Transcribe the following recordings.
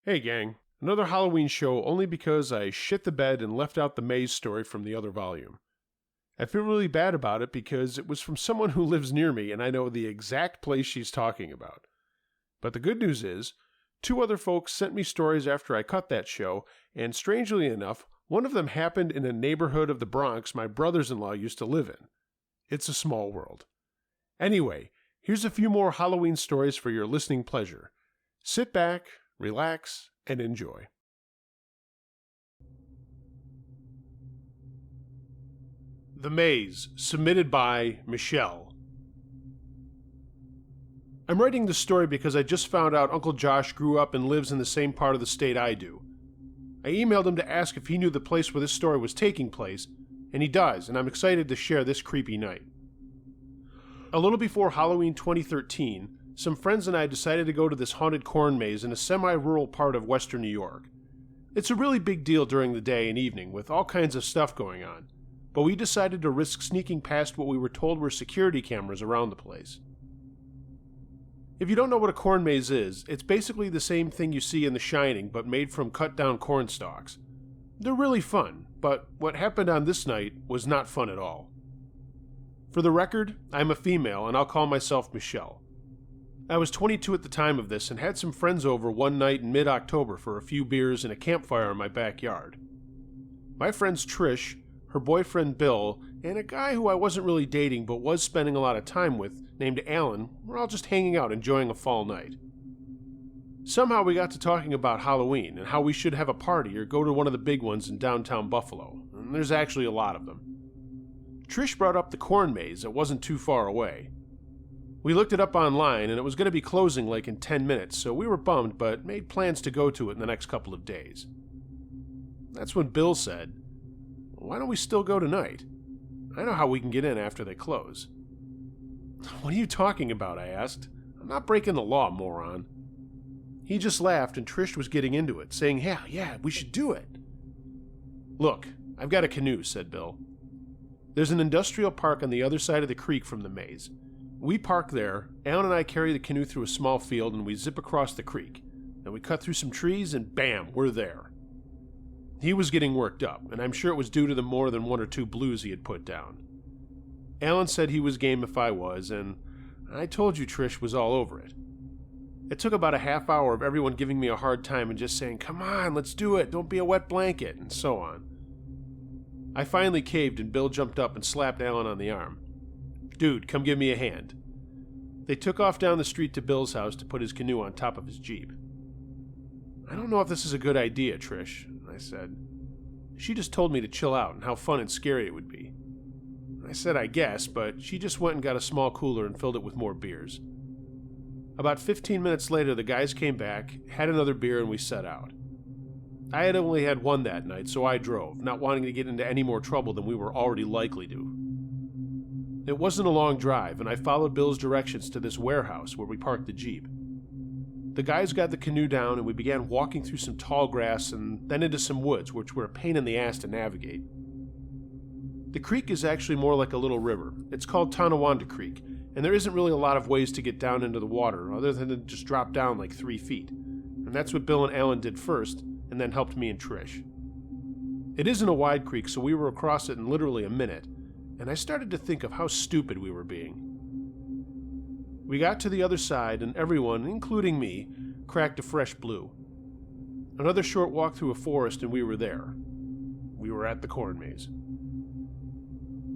Hey gang, another Halloween show only because I shit the bed and left out the maze story from the other volume. I feel really bad about it because it was from someone who lives near me and I know the exact place she's talking about. But the good news is, two other folks sent me stories after I cut that show, and strangely enough, one of them happened in a neighborhood of the Bronx my brothers-in-law used to live in. It's a small world. Anyway, here's a few more Halloween stories for your listening pleasure. Sit back, relax, and enjoy. The Maze, submitted by Michelle. I'm writing this story because I just found out Uncle Josh grew up and lives in the same part of the state I do. I emailed him to ask if he knew the place where this story was taking place, and he does, and I'm excited to share this creepy night. A little before Halloween 2013, some friends and I decided to go to this haunted corn maze in a semi-rural part of western New York. It's a really big deal during the day and evening, with all kinds of stuff going on, but we decided to risk sneaking past what we were told were security cameras around the place. If you don't know what a corn maze is, it's basically the same thing you see in The Shining, but made from cut-down corn stalks. They're really fun, but what happened on this night was not fun at all. For the record, I'm a female, and I'll call myself Michelle. I was 22 at the time of this and had some friends over one night in mid-October for a few beers and a campfire in my backyard. My friends Trish, her boyfriend Bill, and a guy who I wasn't really dating but was spending a lot of time with, named Alan, were all just hanging out enjoying a fall night. Somehow we got to talking about Halloween and how we should have a party or go to one of the big ones in downtown Buffalo, and there's actually a lot of them. Trish brought up the corn maze that wasn't too far away. We looked it up online and it was going to be closing like in 10 minutes, so we were bummed but made plans to go to it in the next couple of days. That's when Bill said, "Why don't we still go tonight? I know how we can get in after they close." "What are you talking about?" I asked. "I'm not breaking the law, moron." He just laughed and Trish was getting into it, saying, yeah, we should do it." "Look, I've got a canoe," said Bill. "There's an industrial park on the other side of the creek from the maze. We park there, Alan and I carry the canoe through a small field and we zip across the creek. Then we cut through some trees and bam, we're there." He was getting worked up, and I'm sure it was due to the more than one or two blues he had put down. Alan said he was game if I was, and I told you Trish was all over it. It took about a half hour of everyone giving me a hard time and just saying, "Come on, let's do it, don't be a wet blanket," and so on. I finally caved and Bill jumped up and slapped Alan on the arm. "Dude, come give me a hand." They took off down the street to Bill's house to put his canoe on top of his Jeep. "I don't know if this is a good idea, Trish," I said. "She just told me to chill out and how fun and scary it would be." I said I guess, but she just went and got a small cooler and filled it with more beers. About 15 minutes later, the guys came back, had another beer, and we set out. I had only had one that night, so I drove, not wanting to get into any more trouble than we were already likely to. It wasn't a long drive, and I followed Bill's directions to this warehouse where we parked the Jeep. The guys got the canoe down, and we began walking through some tall grass and then into some woods, which were a pain in the ass to navigate. The creek is actually more like a little river. It's called Tonawanda Creek, and there isn't really a lot of ways to get down into the water other than to just drop down like 3 feet. And that's what Bill and Alan did first, and then helped me and Trish. It isn't a wide creek, so we were across it in literally a minute, and I started to think of how stupid we were being. We got to the other side, and everyone, including me, cracked a fresh blue. Another short walk through a forest, and we were there. We were at the corn maze.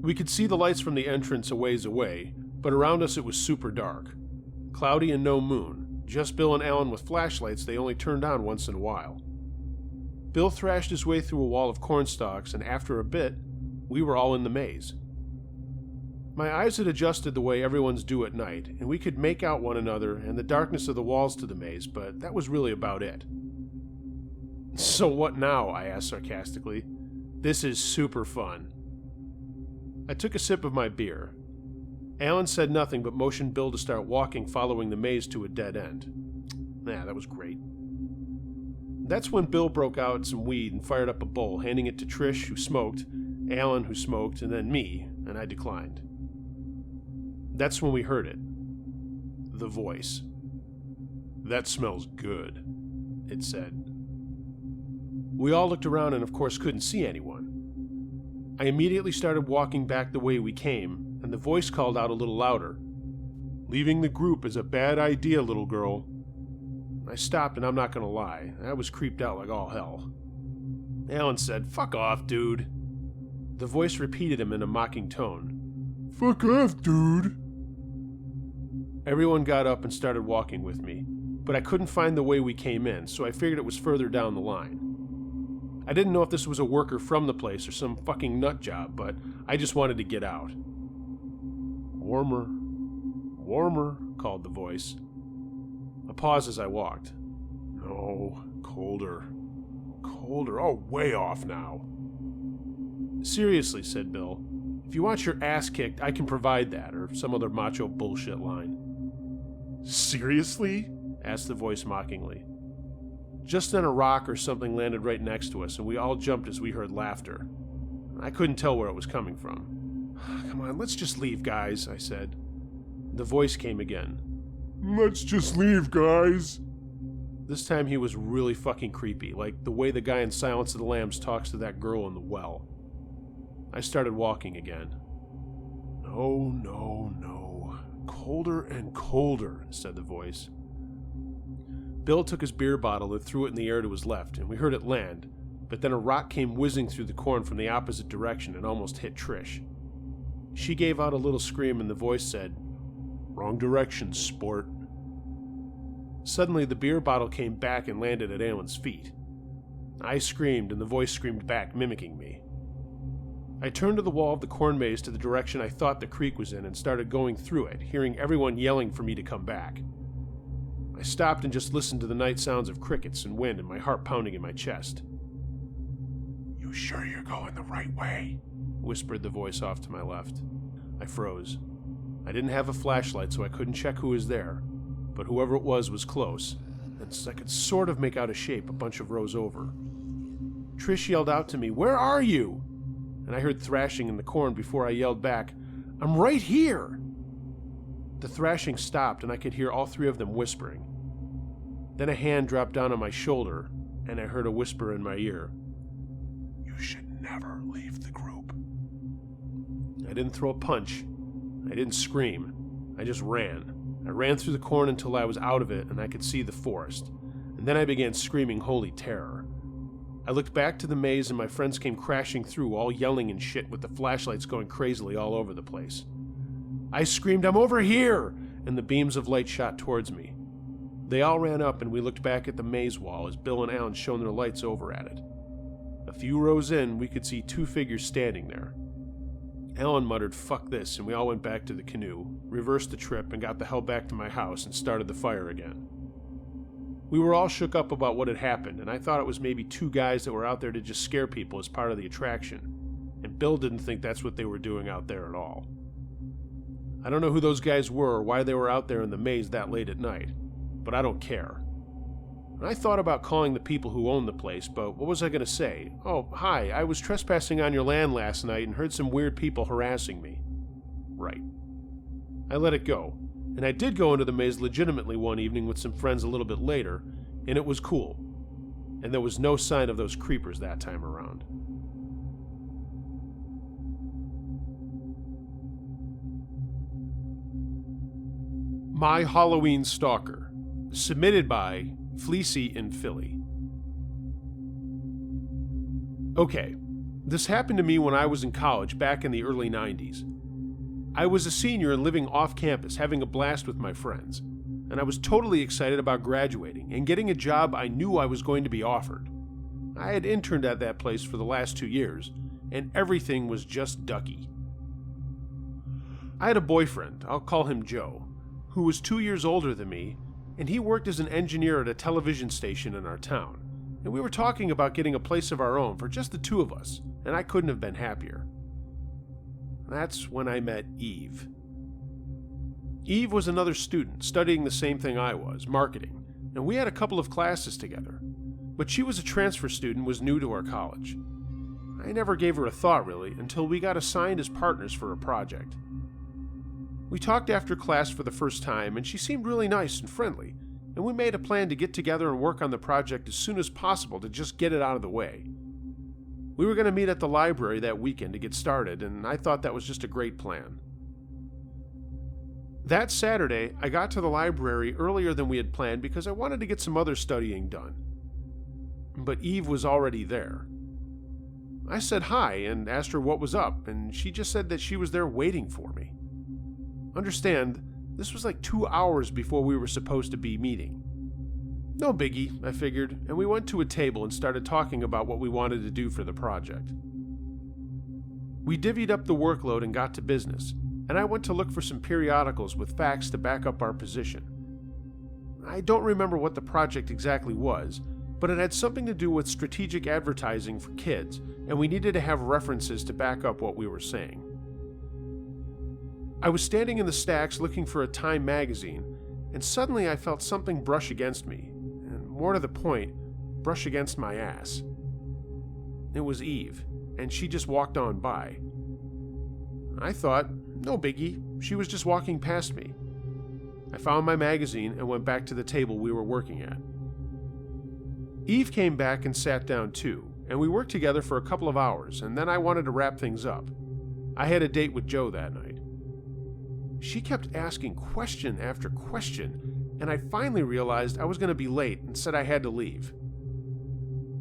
We could see the lights from the entrance a ways away, but around us it was super dark. Cloudy and no moon, just Bill and Alan with flashlights they only turned on once in a while. Bill thrashed his way through a wall of corn stalks, and after a bit, we were all in the maze. My eyes had adjusted the way everyone's do at night, and we could make out one another and the darkness of the walls to the maze, but that was really about it. "So what now?" I asked sarcastically. "This is super fun." I took a sip of my beer. Alan said nothing but motioned Bill to start walking following the maze to a dead end. That was great. That's when Bill broke out some weed and fired up a bowl, handing it to Trish, who smoked, Alan, who smoked, and then me, and I declined. That's when we heard it. The voice. "That smells good." it said. We all looked around and of course couldn't see anyone. I immediately started walking back the way we came, and the voice called out a little louder. "Leaving the group is a bad idea, little girl." I stopped, and I'm not gonna lie, I was creeped out like all hell. Alan said, "Fuck off, dude." The voice repeated him in a mocking tone. "Fuck off, dude." Everyone got up and started walking with me, but I couldn't find the way we came in, so I figured it was further down the line. I didn't know if this was a worker from the place or some fucking nut job, but I just wanted to get out. "Warmer, warmer," called the voice. A pause as I walked. "No, colder, colder, oh, way off now." "Seriously," said Bill, "if you want your ass kicked, I can provide that," or some other macho bullshit line. "Seriously?" asked the voice mockingly. Just then a rock or something landed right next to us, and we all jumped as we heard laughter. I couldn't tell where it was coming from. "Come on, let's just leave, guys," I said. The voice came again. "Let's just leave, guys." This time he was really fucking creepy, like the way the guy in Silence of the Lambs talks to that girl in the well. I started walking again. "No, no, no. Colder and colder," said the voice. Bill took his beer bottle and threw it in the air to his left, and we heard it land, but then a rock came whizzing through the corn from the opposite direction and almost hit Trish. She gave out a little scream, and the voice said, "Wrong direction, sport." Suddenly, the beer bottle came back and landed at Alan's feet. I screamed, and the voice screamed back, mimicking me. I turned to the wall of the corn maze to the direction I thought the creek was in and started going through it, hearing everyone yelling for me to come back. I stopped and just listened to the night sounds of crickets and wind and my heart pounding in my chest. "You sure you're going the right way?" whispered the voice off to my left. I froze. I didn't have a flashlight, so I couldn't check who was there, but whoever it was close, and I could sort of make out a shape a bunch of rows over. Trish yelled out to me, "Where are you?" And I heard thrashing in the corn before I yelled back, "I'm right here!" The thrashing stopped, and I could hear all three of them whispering. Then a hand dropped down on my shoulder, and I heard a whisper in my ear. "You should never leave the group." I didn't throw a punch. I didn't scream. I just ran. I ran through the corn until I was out of it and I could see the forest, and then I began screaming holy terror. I looked back to the maze and my friends came crashing through, all yelling and shit with the flashlights going crazily all over the place. I screamed, "I'm over here!" and the beams of light shot towards me. They all ran up and we looked back at the maze wall as Bill and Alan shone their lights over at it. A few rows in, we could see two figures standing there. Alan muttered, "Fuck this," and we all went back to the canoe, reversed the trip, and got the hell back to my house and started the fire again. We were all shook up about what had happened, and I thought it was maybe two guys that were out there to just scare people as part of the attraction, and Bill didn't think that's what they were doing out there at all. I don't know who those guys were or why they were out there in the maze that late at night, but I don't care. I thought about calling the people who own the place, but what was I going to say? "Oh, hi, I was trespassing on your land last night and heard some weird people harassing me." Right. I let it go, and I did go into the maze legitimately one evening with some friends a little bit later, and it was cool. And there was no sign of those creepers that time around. My Halloween Stalker, submitted by Fleecy in Philly. Okay, this happened to me when I was in college back in the early 90s. I was a senior and living off campus, having a blast with my friends, and I was totally excited about graduating and getting a job I knew I was going to be offered. I had interned at that place for the last 2 years, and everything was just ducky. I had a boyfriend, I'll call him Joe, who was 2 years older than me, and he worked as an engineer at a television station in our town, and we were talking about getting a place of our own for just the two of us, and I couldn't have been happier. That's when I met Eve. Eve was another student, studying the same thing I was, marketing, and we had a couple of classes together, but she was a transfer student and was new to our college. I never gave her a thought, really, until we got assigned as partners for a project. We talked after class for the first time, and she seemed really nice and friendly, and we made a plan to get together and work on the project as soon as possible to just get it out of the way. We were going to meet at the library that weekend to get started, and I thought that was just a great plan. That Saturday, I got to the library earlier than we had planned because I wanted to get some other studying done. But Eve was already there. I said hi and asked her what was up, and she just said that she was there waiting for me. Understand, this was like 2 hours before we were supposed to be meeting. No biggie, I figured, and we went to a table and started talking about what we wanted to do for the project. We divvied up the workload and got to business, and I went to look for some periodicals with facts to back up our position. I don't remember what the project exactly was, but it had something to do with strategic advertising for kids, and we needed to have references to back up what we were saying. I was standing in the stacks looking for a Time magazine, and suddenly I felt something brush against me, and more to the point, brush against my ass. It was Eve, and she just walked on by. I thought, no biggie, she was just walking past me. I found my magazine and went back to the table we were working at. Eve came back and sat down too, and we worked together for a couple of hours, and then I wanted to wrap things up. I had a date with Joe that night. She kept asking question after question, and I finally realized I was going to be late and said I had to leave.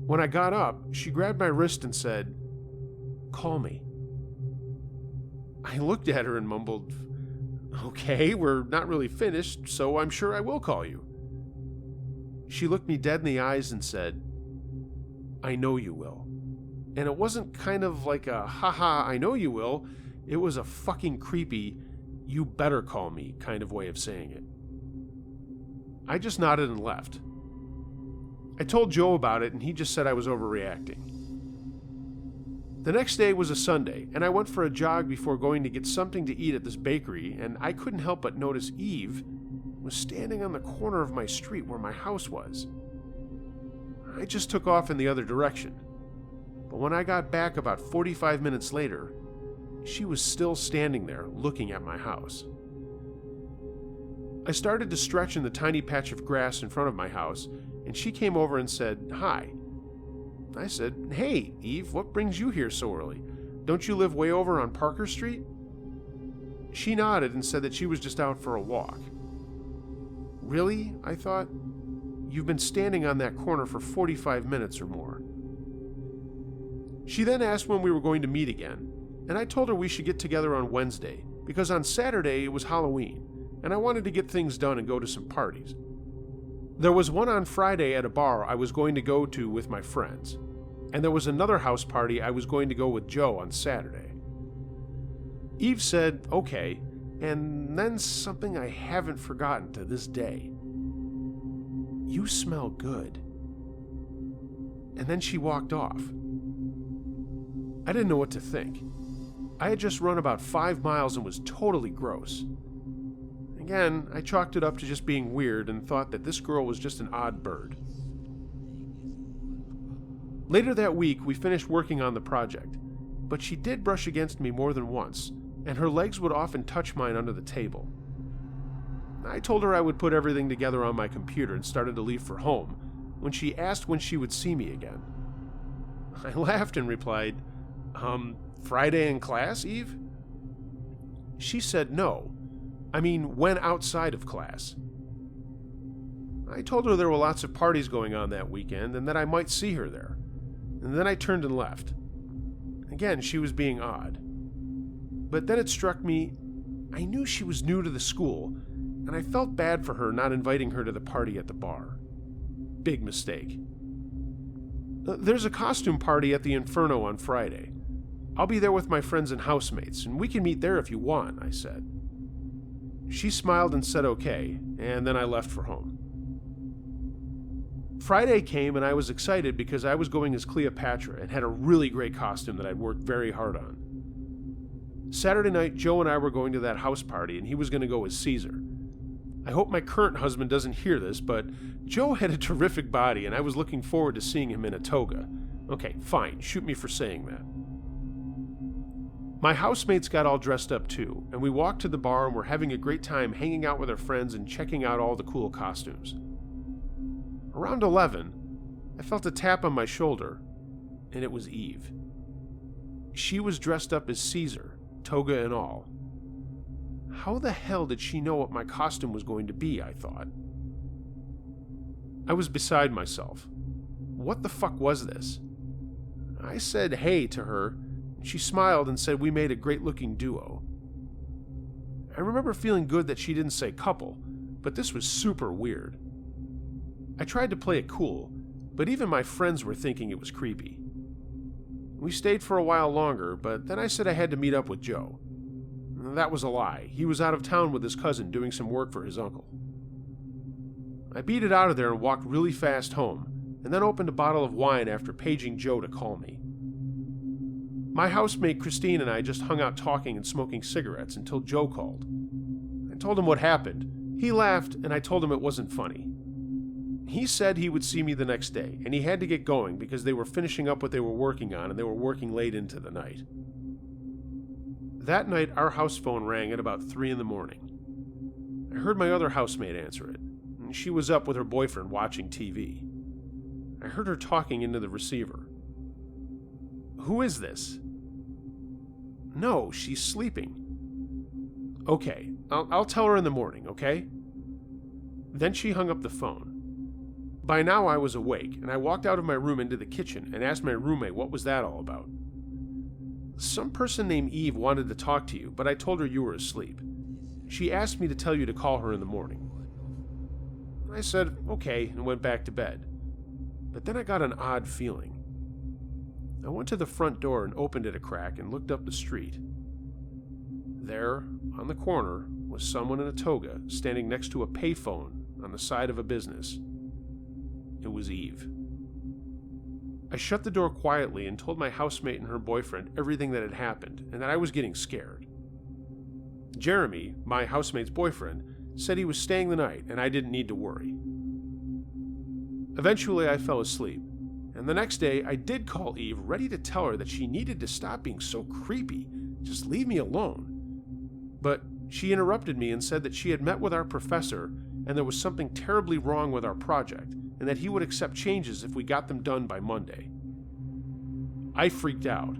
When I got up, she grabbed my wrist and said, "Call me." I looked at her and mumbled, "Okay, we're not really finished, so I'm sure I will call you." She looked me dead in the eyes and said, "I know you will." And it wasn't kind of like a haha, I know you will. It was a fucking creepy, you better call me kind of way of saying it. I just nodded and left. I told Joe about it and he just said I was overreacting. The next day was a Sunday, and I went for a jog before going to get something to eat at this bakery, and I couldn't help but notice Eve was standing on the corner of my street where my house was. I just took off in the other direction, but when I got back about 45 minutes later, she was still standing there looking at my house. I started to stretch in the tiny patch of grass in front of my house, and she came over and said, "Hi." I said, "Hey, Eve, what brings you here so early? Don't you live way over on Parker Street?" She nodded and said that she was just out for a walk. Really? I thought. You've been standing on that corner for 45 minutes or more. She then asked when we were going to meet again, and I told her we should get together on Wednesday, because on Saturday it was Halloween, and I wanted to get things done and go to some parties. There was one on Friday at a bar I was going to go to with my friends, and there was another house party I was going to go with Joe on Saturday. Eve said, okay, and then something I haven't forgotten to this day. "You smell good." And then she walked off. I didn't know what to think. I had just run about 5 miles and was totally gross. Again, I chalked it up to just being weird and thought that this girl was just an odd bird. Later that week, we finished working on the project, but she did brush against me more than once, and her legs would often touch mine under the table. I told her I would put everything together on my computer and started to leave for home when she asked when she would see me again. I laughed and replied, Friday in class, Eve?" She said no. I mean, when outside of class. I told her there were lots of parties going on that weekend and that I might see her there. And then I turned and left. Again, she was being odd. But then it struck me, I knew she was new to the school, and I felt bad for her not inviting her to the party at the bar. Big mistake. "There's a costume party at the Inferno on Friday. I'll be there with my friends and housemates, and we can meet there if you want," I said. She smiled and said okay, and then I left for home. Friday came and I was excited because I was going as Cleopatra and had a really great costume that I'd worked very hard on. Saturday night, Joe and I were going to that house party and he was going to go as Caesar. I hope my current husband doesn't hear this, but Joe had a terrific body and I was looking forward to seeing him in a toga. Okay, fine, shoot me for saying that. My housemates got all dressed up too, and we walked to the bar and were having a great time hanging out with our friends and checking out all the cool costumes. Around 11, I felt a tap on my shoulder, and it was Eve. She was dressed up as Caesar, toga and all. How the hell did she know what my costume was going to be, I thought. I was beside myself. What the fuck was this? I said hey to her, and she smiled and said we made a great-looking duo. I remember feeling good that she didn't say couple, but this was super weird. I tried to play it cool, but even my friends were thinking it was creepy. We stayed for a while longer, but then I said I had to meet up with Joe. That was a lie. He was out of town with his cousin doing some work for his uncle. I beat it out of there and walked really fast home, and then opened a bottle of wine after paging Joe to call me. My housemate Christine and I just hung out talking and smoking cigarettes until Joe called. I told him what happened. He laughed, and I told him it wasn't funny. He said he would see me the next day, and he had to get going because they were finishing up what they were working on, and they were working late into the night. That night, our house phone rang at about 3 in the morning. I heard my other housemate answer it, and she was up with her boyfriend watching TV. I heard her talking into the receiver. "Who is this?" "No, she's sleeping." "Okay, I'll tell her in the morning, okay?" Then she hung up the phone. By now I was awake, and I walked out of my room into the kitchen and asked my roommate what was that all about. "Some person named Eve wanted to talk to you, but I told her you were asleep. She asked me to tell you to call her in the morning." I said, okay, and went back to bed. But then I got an odd feeling. I went to the front door and opened it a crack and looked up the street. There, on the corner, was someone in a toga standing next to a payphone on the side of a business. It was Eve. I shut the door quietly and told my housemate and her boyfriend everything that had happened and that I was getting scared. Jeremy, my housemate's boyfriend, said he was staying the night and I didn't need to worry. Eventually I fell asleep, and the next day I did call Eve ready to tell her that she needed to stop being so creepy, just leave me alone. But she interrupted me and said that she had met with our professor and there was something terribly wrong with our project, and that he would accept changes if we got them done by Monday. I freaked out.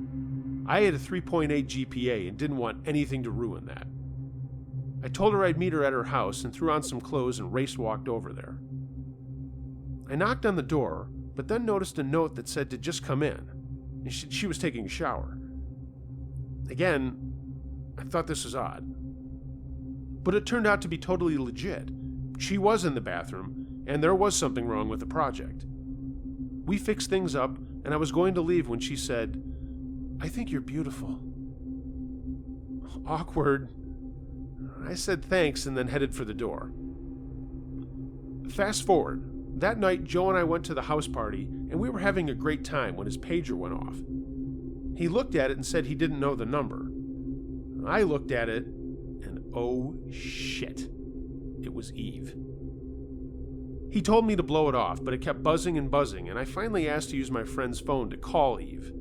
I had a 3.8 GPA and didn't want anything to ruin that. I told her I'd meet her at her house and threw on some clothes and race-walked over there. I knocked on the door, but then noticed a note that said to just come in. She was taking a shower. Again, I thought this was odd. But it turned out to be totally legit. She was in the bathroom, and there was something wrong with the project. We fixed things up, and I was going to leave when she said, "I think you're beautiful." Awkward. I said thanks and then headed for the door. Fast forward. That night, Joe and I went to the house party, and we were having a great time when his pager went off. He looked at it and said he didn't know the number. I looked at it, and oh shit, it was Eve. He told me to blow it off, but it kept buzzing and buzzing, and I finally asked to use my friend's phone to call Eve.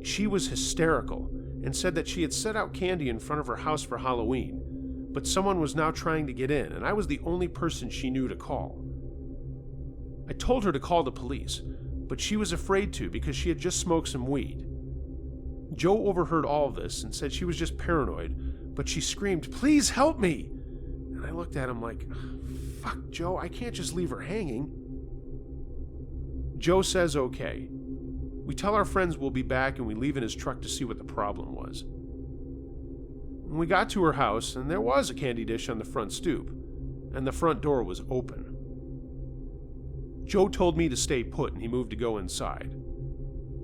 She was hysterical and said that she had set out candy in front of her house for Halloween, but someone was now trying to get in, and I was the only person she knew to call. I told her to call the police, but she was afraid to because she had just smoked some weed. Joe overheard all of this and said she was just paranoid, but she screamed, "Please help me!" And I looked at him like, fuck, Joe, I can't just leave her hanging. Joe says okay. We tell our friends we'll be back and we leave in his truck to see what the problem was. We got to her house and there was a candy dish on the front stoop, and the front door was open. Joe told me to stay put and he moved to go inside.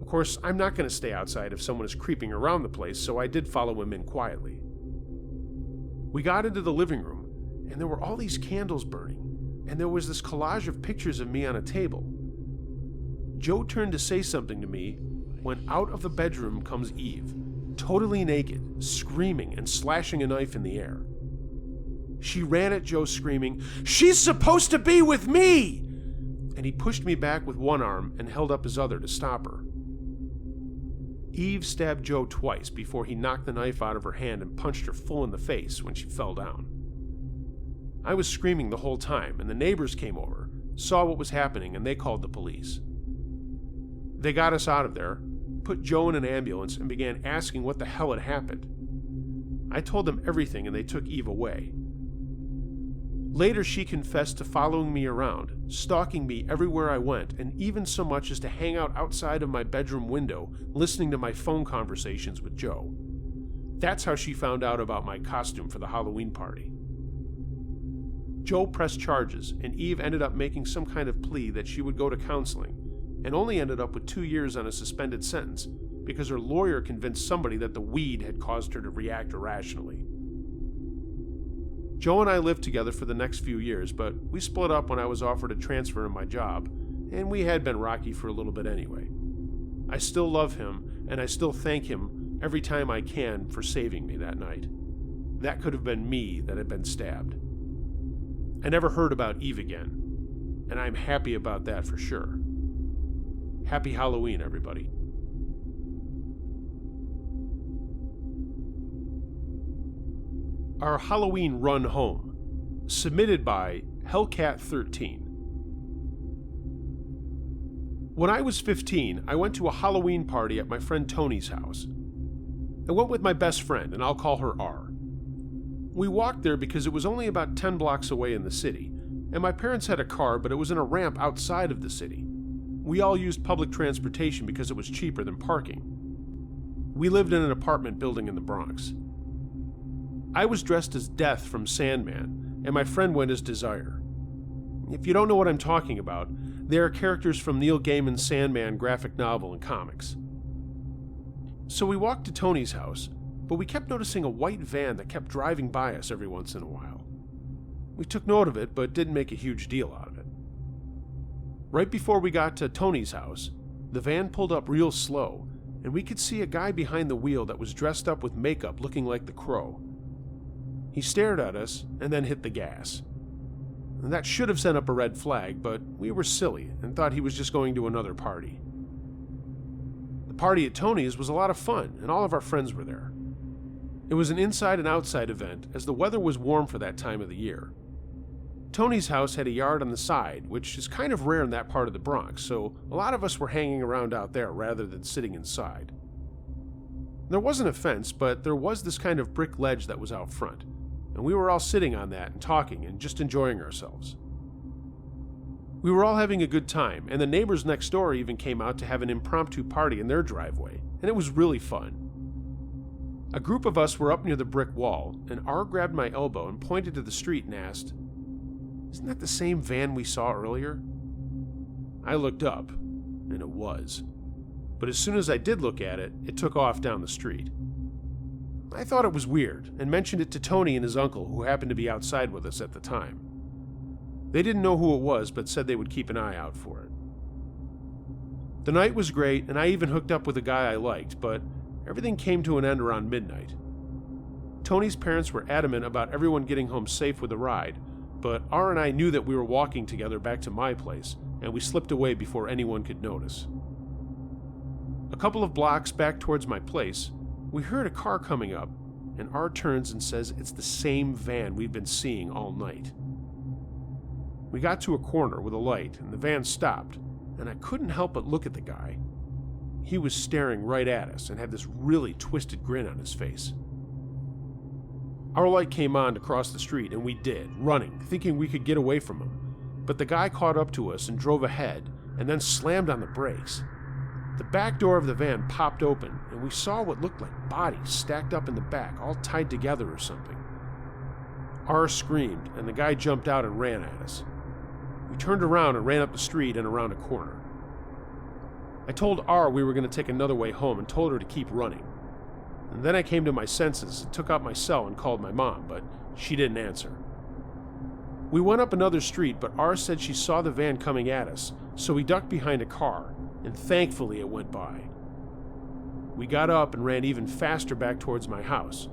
Of course, I'm not going to stay outside if someone is creeping around the place, so I did follow him in quietly. We got into the living room, and there were all these candles burning, and there was this collage of pictures of me on a table. Joe turned to say something to me when out of the bedroom comes Eve, totally naked, screaming and slashing a knife in the air. She ran at Joe screaming, "She's supposed to be with me!" And he pushed me back with one arm and held up his other to stop her. Eve stabbed Joe twice before he knocked the knife out of her hand and punched her full in the face when she fell down. I was screaming the whole time, and the neighbors came over, saw what was happening, and they called the police. They got us out of there, put Joe in an ambulance, and began asking what the hell had happened. I told them everything, and they took Eve away. Later, she confessed to following me around, stalking me everywhere I went, and even so much as to hang out outside of my bedroom window, listening to my phone conversations with Joe. That's how she found out about my costume for the Halloween party. Joe pressed charges, and Eve ended up making some kind of plea that she would go to counseling, and only ended up with 2 years on a suspended sentence because her lawyer convinced somebody that the weed had caused her to react irrationally. Joe and I lived together for the next few years, but we split up when I was offered a transfer in my job, and we had been rocky for a little bit anyway. I still love him, and I still thank him every time I can for saving me that night. That could have been me that had been stabbed. I never heard about Eve again, and I'm happy about that for sure. Happy Halloween, everybody. Our Halloween Run Home, submitted by Hellcat13. When I was 15, I went to a Halloween party at my friend Tony's house. I went with my best friend, and I'll call her R. We walked there because it was only about 10 blocks away in the city, and my parents had a car, but it was in a ramp outside of the city. We all used public transportation because it was cheaper than parking. We lived in an apartment building in the Bronx. I was dressed as Death from Sandman, and my friend went as Desire. If you don't know what I'm talking about, they are characters from Neil Gaiman's Sandman graphic novel and comics. So we walked to Tony's house, but we kept noticing a white van that kept driving by us every once in a while. We took note of it, but didn't make a huge deal out of it. Right before we got to Tony's house, the van pulled up real slow, and we could see a guy behind the wheel that was dressed up with makeup looking like the Crow. He stared at us and then hit the gas. And that should have sent up a red flag, but we were silly and thought he was just going to another party. The party at Tony's was a lot of fun, and all of our friends were there. It was an inside and outside event, as the weather was warm for that time of the year. Tony's house had a yard on the side, which is kind of rare in that part of the Bronx, so a lot of us were hanging around out there rather than sitting inside. There wasn't a fence, but there was this kind of brick ledge that was out front, and we were all sitting on that and talking and just enjoying ourselves. We were all having a good time, and the neighbors next door even came out to have an impromptu party in their driveway, and it was really fun. A group of us were up near the brick wall, and R grabbed my elbow and pointed to the street and asked, "Isn't that the same van we saw earlier?" I looked up, and it was. But as soon as I did look at it, it took off down the street. I thought it was weird, and mentioned it to Tony and his uncle, who happened to be outside with us at the time. They didn't know who it was, but said they would keep an eye out for it. The night was great, and I even hooked up with a guy I liked, but everything came to an end around midnight. Tony's parents were adamant about everyone getting home safe with a ride, but R and I knew that we were walking together back to my place, and we slipped away before anyone could notice. A couple of blocks back towards my place, we heard a car coming up, and R turns and says it's the same van we've been seeing all night. We got to a corner with a light, and the van stopped, and I couldn't help but look at the guy. He was staring right at us and had this really twisted grin on his face. Our light came on to cross the street, and we did, running, thinking we could get away from him. But the guy caught up to us and drove ahead, and then slammed on the brakes. The back door of the van popped open, and we saw what looked like bodies stacked up in the back, all tied together or something. R screamed, and the guy jumped out and ran at us. We turned around and ran up the street and around a corner. I told R we were going to take another way home and told her to keep running. And then I came to my senses and took out my cell and called my mom, but she didn't answer. We went up another street, but R said she saw the van coming at us, so we ducked behind a car, and thankfully it went by. We got up and ran even faster back towards my house,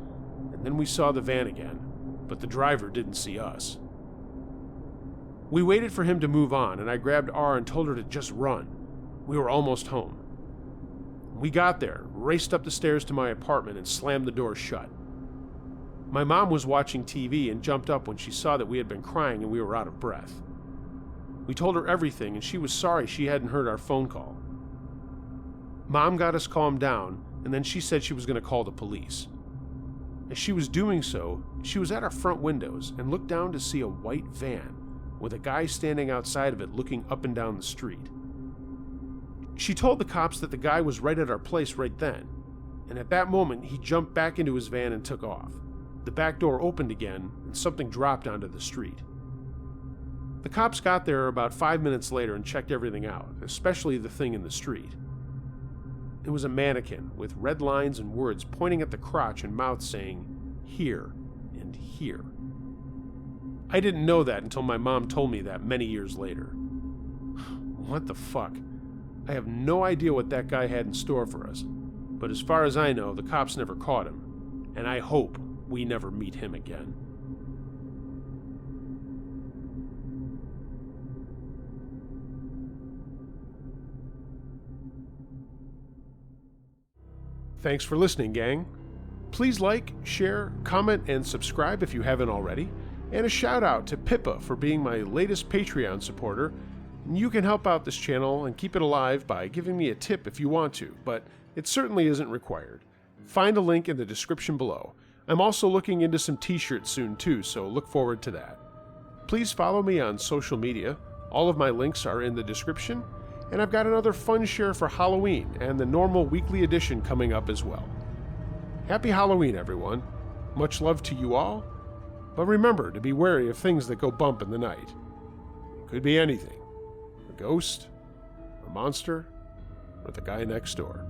and then we saw the van again, but the driver didn't see us. We waited for him to move on, and I grabbed R and told her to just run. We were almost home. We got there, raced up the stairs to my apartment, and slammed the door shut. My mom was watching TV and jumped up when she saw that we had been crying and we were out of breath. We told her everything, and she was sorry she hadn't heard our phone call. Mom got us calmed down, and then she said she was going to call the police. As she was doing so, she was at our front windows and looked down to see a white van with a guy standing outside of it looking up and down the street. She told the cops that the guy was right at our place right then, and at that moment he jumped back into his van and took off. The back door opened again, and something dropped onto the street. The cops got there about 5 minutes later and checked everything out, especially the thing in the street. It was a mannequin with red lines and words pointing at the crotch and mouth saying, "Here" and "Here." I didn't know that until my mom told me that many years later. What the fuck? I have no idea what that guy had in store for us, but as far as I know, the cops never caught him, and I hope we never meet him again. Thanks for listening, gang. Please like, share, comment, and subscribe if you haven't already. And a shout out to Pippa for being my latest Patreon supporter. You can help out this channel and keep it alive by giving me a tip if you want to, but it certainly isn't required. Find a link in the description below. I'm also looking into some t-shirts soon too, so look forward to that. Please follow me on social media. All of my links are in the description. And I've got another fun share for Halloween and the normal weekly edition coming up as well. Happy Halloween, everyone. Much love to you all. But remember to be wary of things that go bump in the night. It could be anything. A ghost, a monster, or the guy next door.